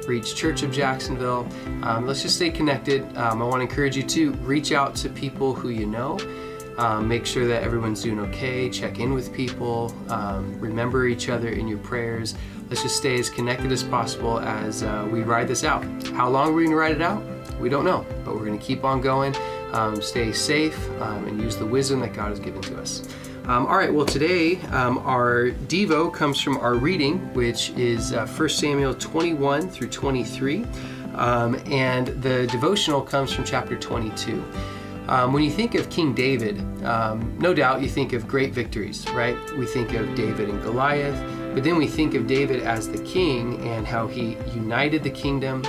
Reach Church of Jacksonville. Let's just stay connected. I want to encourage you to reach out to people who you know. Make sure that everyone's doing okay. Check in with people. Remember each other in your prayers. Let's just stay as connected as possible as we ride this out. How long are we going to ride it out? We don't know, but we're going to keep on going. Stay safe and use the wisdom that God has given to us. All right, well today our Devo comes from our reading, which is 1 Samuel 21 through 23, and the devotional comes from chapter 22. When you think of King David, no doubt you think of great victories, right? We think of David and Goliath, but then we think of David as the king and how he united the kingdom.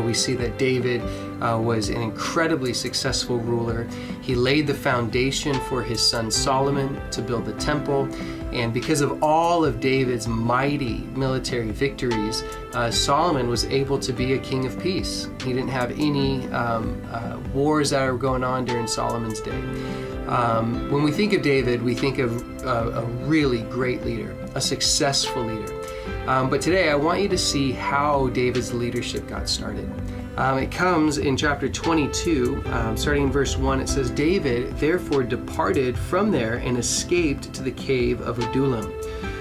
We see that David was an incredibly successful ruler. He laid the foundation for his son Solomon to build the temple. And because of all of David's mighty military victories, Solomon was able to be a king of peace. He didn't have any wars that were going on during Solomon's day. When we think of David, we think of a really great leader, a successful leader. But today I want you to see how David's leadership got started. It comes in chapter 22, starting in verse 1. It says, David therefore departed from there and escaped to the cave of Adullam.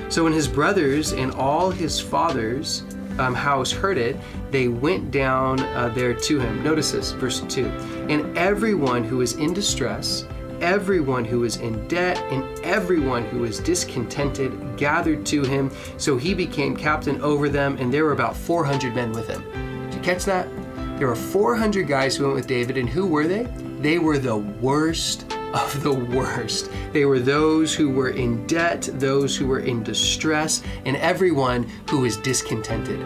So when his brothers and all his father's house heard it, they went down there to him. Notice this, verse 2. And everyone who was in distress, everyone who was in debt, and everyone who was discontented gathered to him. So he became captain over them, and there were about 400 men with him. Did you catch that? There were 400 guys who went with David, and who were they? They were the worst of the worst. They were those who were in debt, those who were in distress, and everyone who was discontented.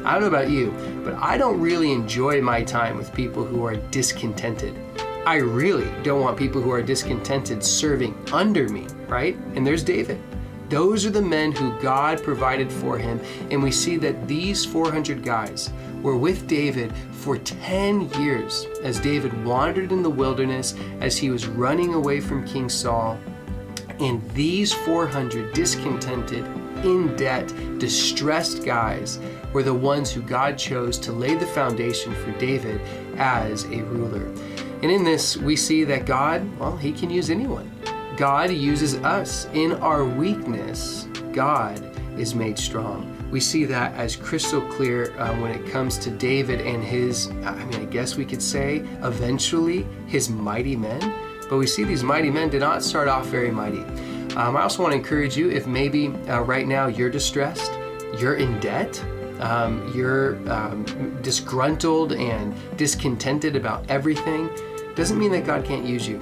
I don't know about you, but I don't really enjoy my time with people who are discontented. I really don't want people who are discontented serving under me, right? And there's David. Those are the men who God provided for him. And we see that these 400 guys were with David for 10 years as David wandered in the wilderness, as he was running away from King Saul. And these 400 discontented, in debt, distressed guys were the ones who God chose to lay the foundation for David as a ruler. And in this, we see that God, well, he can use anyone. God uses us. In our weakness, God is made strong. We see that as crystal clear when it comes to David and his, I guess we could say, eventually his mighty men. But we see these mighty men did not start off very mighty. I also want to encourage you, if maybe right now you're distressed, you're in debt, you're disgruntled and discontented about everything, doesn't mean that God can't use you.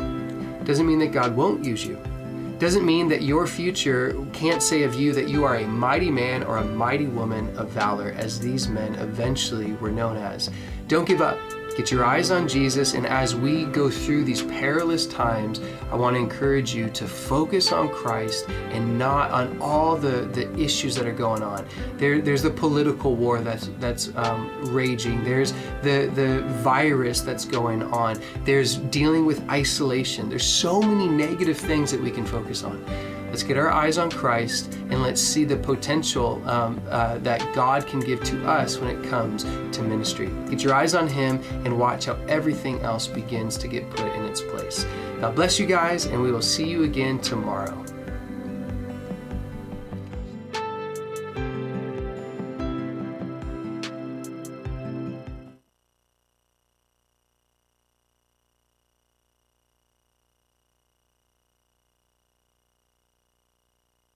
Doesn't mean that God won't use you. Doesn't mean that your future can't say of you that you are a mighty man or a mighty woman of valor, as these men eventually were known as. Don't give up. Get your eyes on Jesus, and as we go through these perilous times, I want to encourage you to focus on Christ and not on all the issues that are going on. There's the political war that's raging. There's the virus that's going on. There's dealing with isolation. There's so many negative things that we can focus on. Let's get our eyes on Christ, and let's see the potential that God can give to us when it comes to ministry. Get your eyes on Him and watch how everything else begins to get put in its place. God bless you guys, and we will see you again tomorrow.